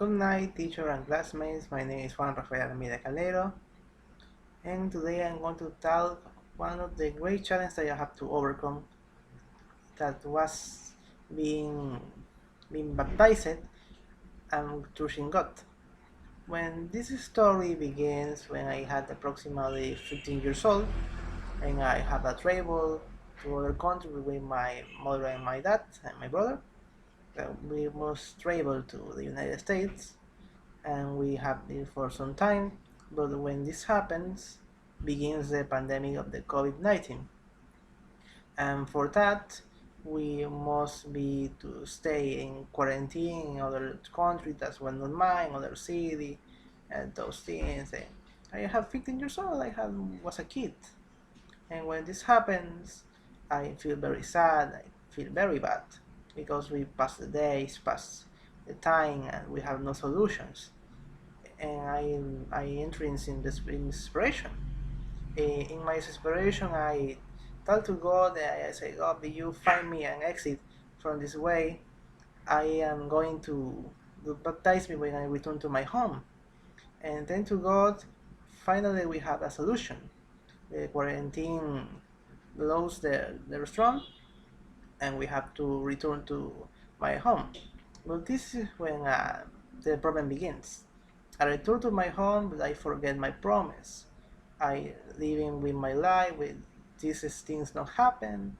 Good night, teacher and classmates. My name is Juan Rafael Almeida Calero, and today I'm going to talk one of the great challenges that I have to overcome. That was being being baptized and trusting God. When this story begins, when I had approximately 15 years old, and I had a travel to other country with my mother and my dad and my brother. We must travel to the United States and we have been for some time, but when this happens, begins the pandemic of the COVID-19. And for that, we must be to stay in quarantine in other country, that's one not mine, other city, and those things. And I have 15 years old, was a kid. And when this happens, I feel very sad, I feel very bad, because we pass the days, pass the time, and we have no solutions. And I enter in desperation. In my desperation, I tell to God, I say, God, if you find me an exit from this way, I am going to baptize me when I return to my home. And then to God, finally we have a solution. The quarantine closed the restaurant, and we have to return to my home. But this is when the problem begins. I return to my home, but I forget my promise. I living with my life, with these things not happen,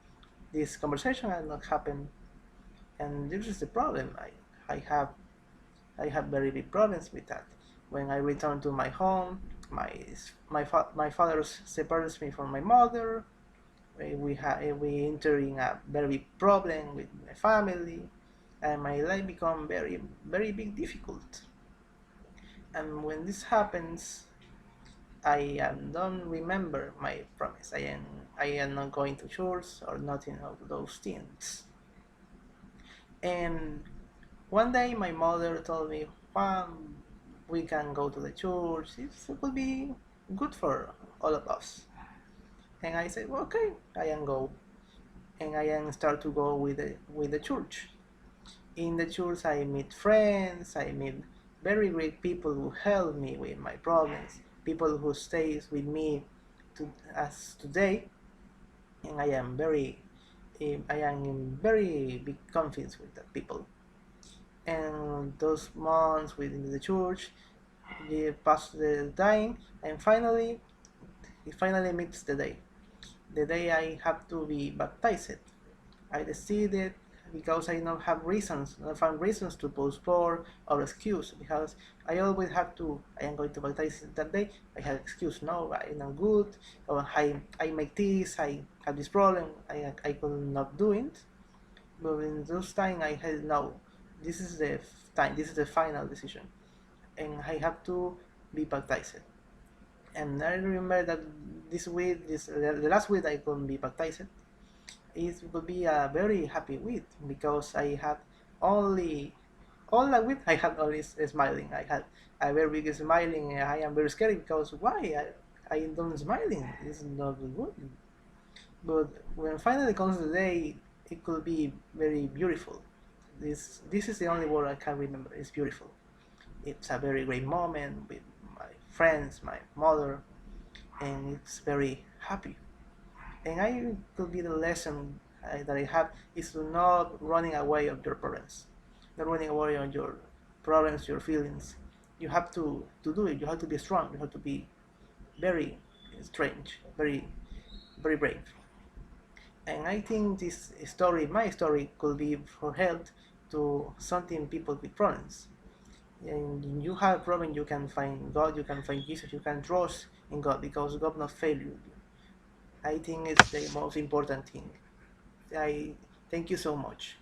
this conversation has not happened, and this is the problem. I have I have very big problems with that. When I return to my home, my father separates me from my mother. We enter in a very big problem with my family, and my life become very big difficult. And when this happens, don't remember my promise. I am not going to church or nothing of those things. And one day my mother told me, Juan, we can go to the church. It will be good for all of us. And I said, well, okay, I am go. And I am start to go with the church. In the church, I meet friends. I meet very great people who help me with my problems. People who stays with me as today, and I am in very big confidence with the people. And those months within the church, they pass the time, and it finally meets the day I have to be baptized. I decided because I don't have reasons, I find reasons to postpone or excuse, because I always have to, I am going to baptize that day, I have excuse, no, I'm not good, or I make this, I have this problem, I could not do it. But in those time I had no, this is the time, this is the final decision, and I have to be baptized. And I remember that this week, the last week I couldn't be baptized. It would be a very happy week because I had only all that week I had only smiling. I had a very big smiling. And I am very scared because why I don't smiling? It's not good. But when finally comes the day, it could be very beautiful. This is the only word I can remember. It's beautiful. It's a very great moment with my friends, my mother, and it's very happy. And I could be the lesson that I have is to not running away of your problems, not running away on your problems, your feelings. You have to do it. You have to be strong. You have to be very strange, very brave. And I think this story, my story, could be for help to something people with problems. And you have a problem, you can find God, you can find Jesus, you can trust in God because God not fail you. I think it's the most important thing. I thank you so much.